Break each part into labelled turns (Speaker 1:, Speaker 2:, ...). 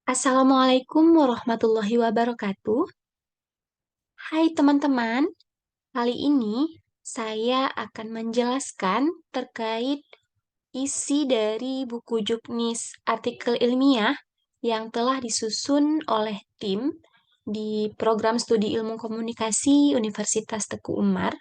Speaker 1: Assalamualaikum warahmatullahi wabarakatuh. Hai teman-teman, kali ini saya akan menjelaskan terkait isi dari buku juknis artikel ilmiah yang telah disusun oleh tim di Program Studi Ilmu Komunikasi Universitas Teguh Umar.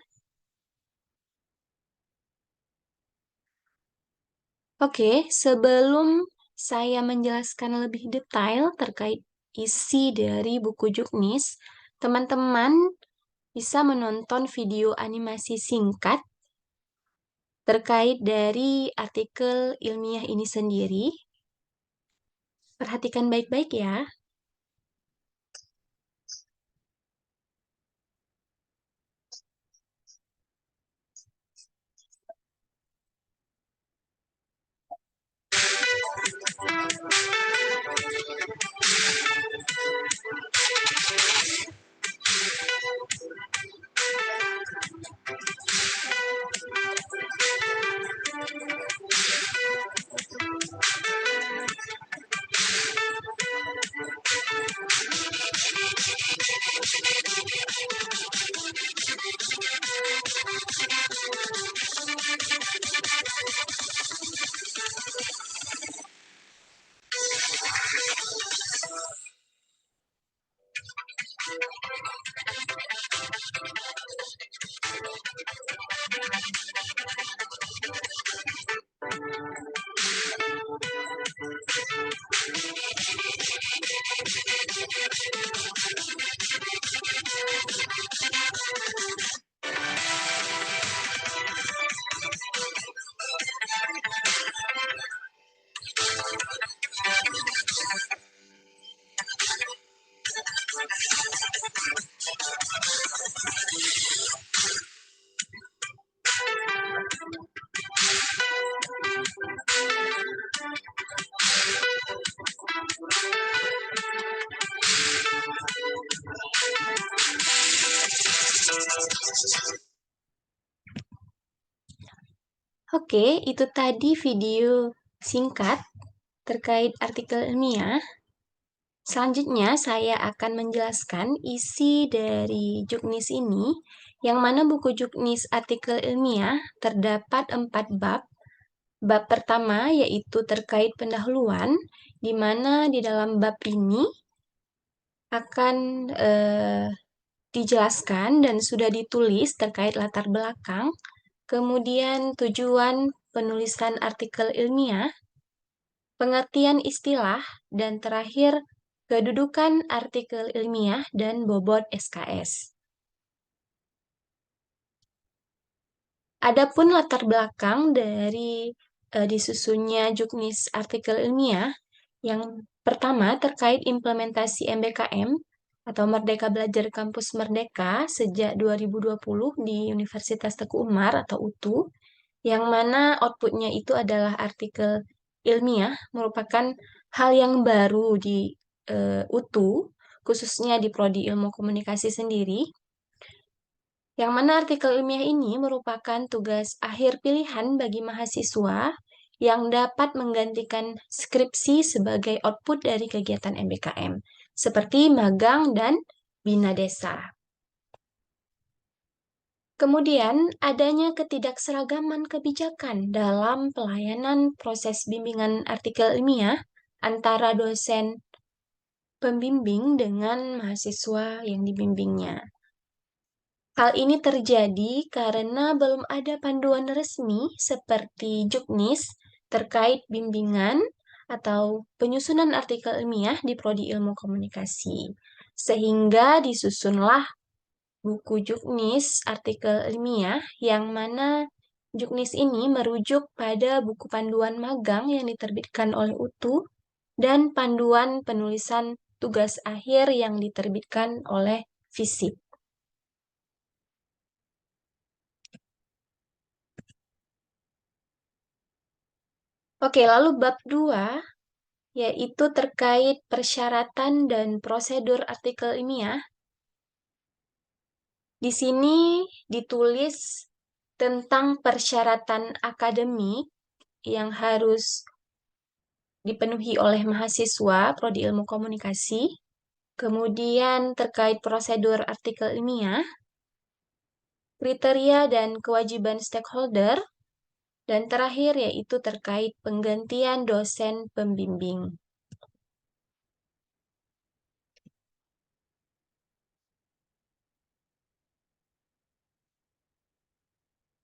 Speaker 1: Oke, sebelum saya menjelaskan lebih detail terkait isi dari buku juknis, teman-teman bisa menonton video animasi singkat terkait dari artikel ilmiah ini sendiri. Perhatikan baik-baik ya. Oke, itu tadi video singkat terkait artikel ilmiah. Selanjutnya, saya akan menjelaskan isi dari juknis ini, yang mana buku juknis artikel ilmiah terdapat 4 bab. Bab pertama yaitu terkait pendahuluan, di mana di dalam bab ini akan dijelaskan dan sudah ditulis terkait latar belakang, kemudian tujuan penulisan artikel ilmiah, pengertian istilah, dan terakhir kedudukan artikel ilmiah dan bobot SKS. Adapun latar belakang dari disusunnya juknis artikel ilmiah, yang pertama terkait implementasi MBKM atau Merdeka Belajar Kampus Merdeka sejak 2020 di Universitas Teguh Umar atau UTU, yang mana outputnya itu adalah artikel ilmiah, merupakan hal yang baru di UTU, khususnya di Prodi Ilmu Komunikasi sendiri, yang mana artikel ilmiah ini merupakan tugas akhir pilihan bagi mahasiswa yang dapat menggantikan skripsi sebagai output dari kegiatan MBKM, seperti magang dan bina desa. Kemudian, adanya ketidakseragaman kebijakan dalam pelayanan proses bimbingan artikel ilmiah antara dosen pembimbing dengan mahasiswa yang dibimbingnya. Hal ini terjadi karena belum ada panduan resmi seperti juknis terkait bimbingan atau penyusunan artikel ilmiah di Prodi Ilmu Komunikasi. Sehingga disusunlah buku juknis artikel ilmiah, yang mana juknis ini merujuk pada buku panduan magang yang diterbitkan oleh UTU dan panduan penulisan tugas akhir yang diterbitkan oleh FISIP. Oke, lalu bab 2 yaitu terkait persyaratan dan prosedur artikel ilmiah. Di sini ditulis tentang persyaratan akademik yang harus dipenuhi oleh mahasiswa Prodi Ilmu Komunikasi, kemudian terkait prosedur artikel ilmiah, kriteria dan kewajiban stakeholder, dan terakhir yaitu terkait penggantian dosen pembimbing.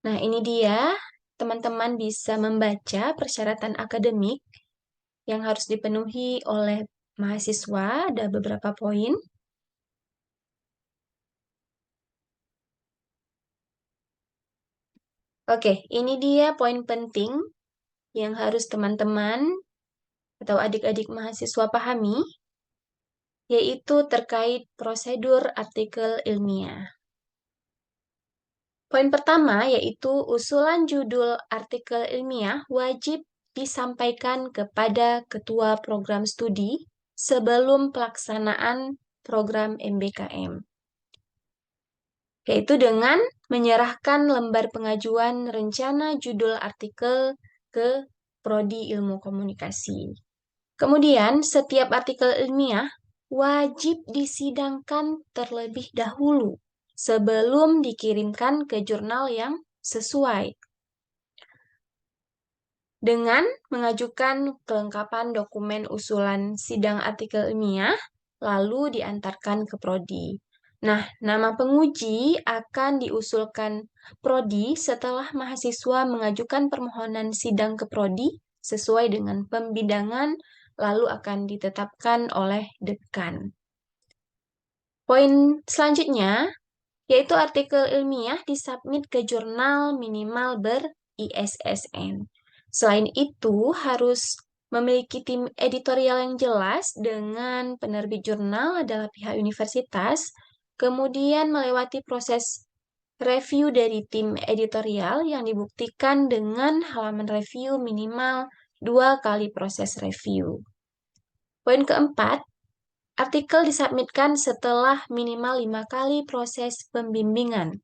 Speaker 1: Nah, ini dia, teman-teman bisa membaca persyaratan akademik yang harus dipenuhi oleh mahasiswa, ada beberapa poin. Oke, ini dia poin penting yang harus teman-teman atau adik-adik mahasiswa pahami, yaitu terkait prosedur artikel ilmiah. Poin pertama yaitu usulan judul artikel ilmiah wajib disampaikan kepada ketua program studi sebelum pelaksanaan program MBKM, yaitu dengan menyerahkan lembar pengajuan rencana judul artikel ke Prodi Ilmu Komunikasi. Kemudian, setiap artikel ilmiah wajib disidangkan terlebih dahulu sebelum dikirimkan ke jurnal yang sesuai, dengan mengajukan kelengkapan dokumen usulan sidang artikel ilmiah, lalu diantarkan ke Prodi. Nah, nama penguji akan diusulkan Prodi setelah mahasiswa mengajukan permohonan sidang ke Prodi sesuai dengan pembidangan, lalu akan ditetapkan oleh dekan. Poin selanjutnya, yaitu artikel ilmiah disubmit ke jurnal minimal ber-ISSN. Selain itu, harus memiliki tim editorial yang jelas dengan penerbit jurnal adalah pihak universitas, kemudian melewati proses review dari tim editorial yang dibuktikan dengan halaman review minimal 2 kali proses review. Poin keempat, artikel disubmitkan setelah minimal 5 kali proses pembimbingan,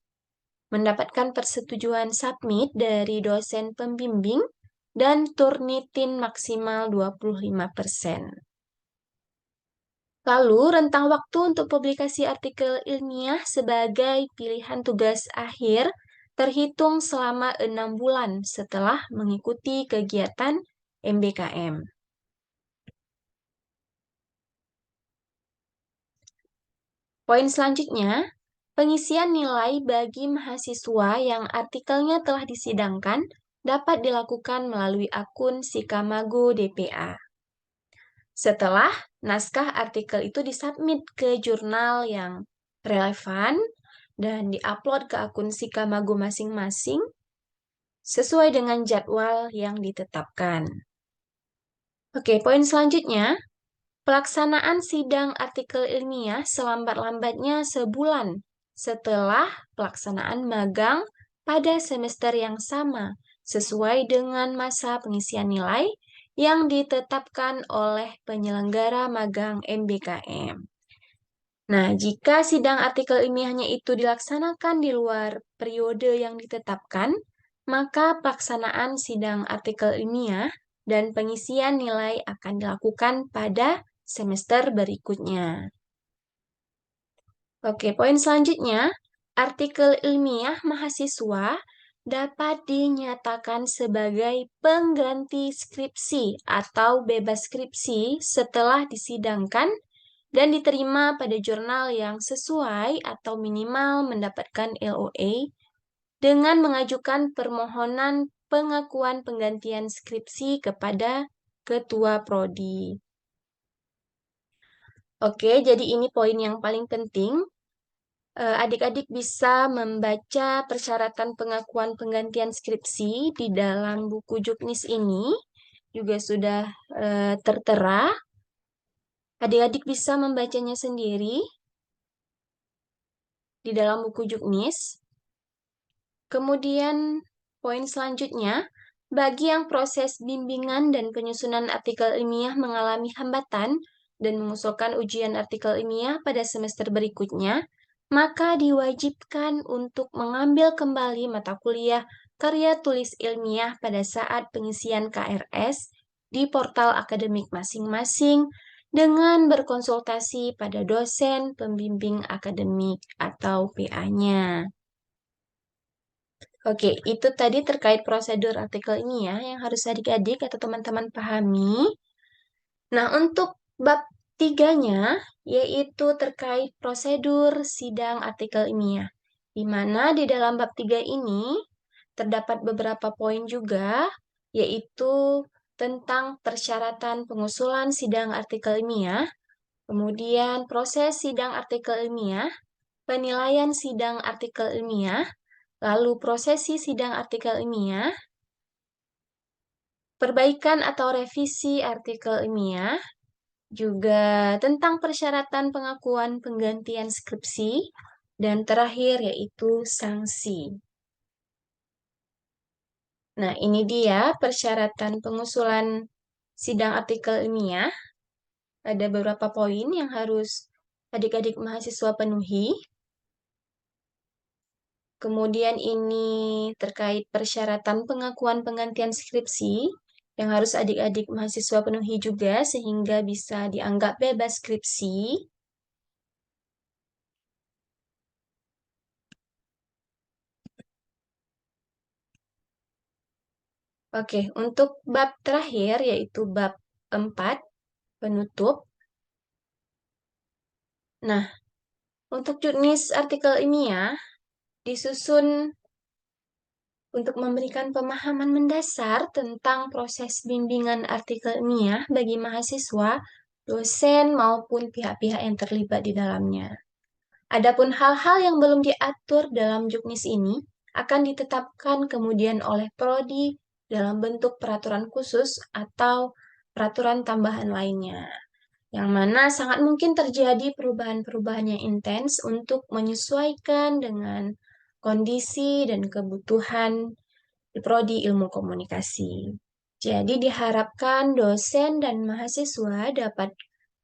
Speaker 1: mendapatkan persetujuan submit dari dosen pembimbing, dan Turnitin maksimal 25%. Lalu, rentang waktu untuk publikasi artikel ilmiah sebagai pilihan tugas akhir terhitung selama 6 bulan setelah mengikuti kegiatan MBKM. Poin selanjutnya, pengisian nilai bagi mahasiswa yang artikelnya telah disidangkan dapat dilakukan melalui akun Sikamago DPA. Setelah naskah artikel itu disubmit ke jurnal yang relevan dan diupload ke akun Sikamago masing-masing sesuai dengan jadwal yang ditetapkan. Oke, poin selanjutnya, pelaksanaan sidang artikel ilmiah selambat-lambatnya sebulan setelah pelaksanaan magang pada semester yang sama, sesuai dengan masa pengisian nilai yang ditetapkan oleh penyelenggara magang MBKM. Nah, jika sidang artikel ilmiahnya itu dilaksanakan di luar periode yang ditetapkan, maka pelaksanaan sidang artikel ilmiah dan pengisian nilai akan dilakukan pada semester berikutnya. Oke, poin selanjutnya, artikel ilmiah mahasiswa dapat dinyatakan sebagai pengganti skripsi atau bebas skripsi setelah disidangkan dan diterima pada jurnal yang sesuai atau minimal mendapatkan LOA dengan mengajukan permohonan pengakuan penggantian skripsi kepada Ketua Prodi. Oke, jadi ini poin yang paling penting. Adik-adik bisa membaca persyaratan pengakuan penggantian skripsi di dalam buku Juknis ini, juga sudah tertera. Adik-adik bisa membacanya sendiri di dalam buku Juknis. Kemudian poin selanjutnya, bagi yang proses bimbingan dan penyusunan artikel ilmiah mengalami hambatan dan mengusulkan ujian artikel ilmiah pada semester berikutnya, maka diwajibkan untuk mengambil kembali mata kuliah karya tulis ilmiah pada saat pengisian KRS di portal akademik masing-masing dengan berkonsultasi pada dosen pembimbing akademik atau PA-nya. Oke, itu tadi terkait prosedur artikel ini ya, yang harus adik-adik atau teman-teman pahami. Nah, untuk bab tiganya, yaitu terkait prosedur sidang artikel ilmiah, di mana di dalam bab 3 ini terdapat beberapa poin juga, yaitu tentang persyaratan pengusulan sidang artikel ilmiah, kemudian proses sidang artikel ilmiah, penilaian sidang artikel ilmiah, lalu prosesi sidang artikel ilmiah, perbaikan atau revisi artikel ilmiah, juga tentang persyaratan pengakuan penggantian skripsi, dan terakhir yaitu sanksi. Nah, ini dia persyaratan pengusulan sidang artikel ilmiah. Ada beberapa poin yang harus adik-adik mahasiswa penuhi. Kemudian ini terkait persyaratan pengakuan penggantian skripsi yang harus adik-adik mahasiswa penuhi juga sehingga bisa dianggap bebas skripsi. Oke, untuk bab terakhir yaitu bab 4, penutup. Nah, untuk jenis artikel ilmiah disusun untuk memberikan pemahaman mendasar tentang proses bimbingan artikel ilmiah bagi mahasiswa, dosen, maupun pihak-pihak yang terlibat di dalamnya. Adapun hal-hal yang belum diatur dalam juknis ini akan ditetapkan kemudian oleh prodi dalam bentuk peraturan khusus atau peraturan tambahan lainnya, yang mana sangat mungkin terjadi perubahan-perubahan yang intens untuk menyesuaikan dengan kondisi dan kebutuhan di prodi ilmu komunikasi. Jadi diharapkan dosen dan mahasiswa dapat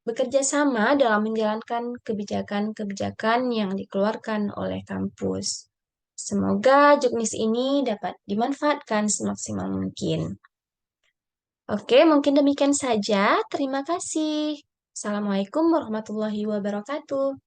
Speaker 1: bekerja sama dalam menjalankan kebijakan-kebijakan yang dikeluarkan oleh kampus. Semoga juknis ini dapat dimanfaatkan semaksimal mungkin. Oke, mungkin demikian saja. Terima kasih. Assalamualaikum warahmatullahi wabarakatuh.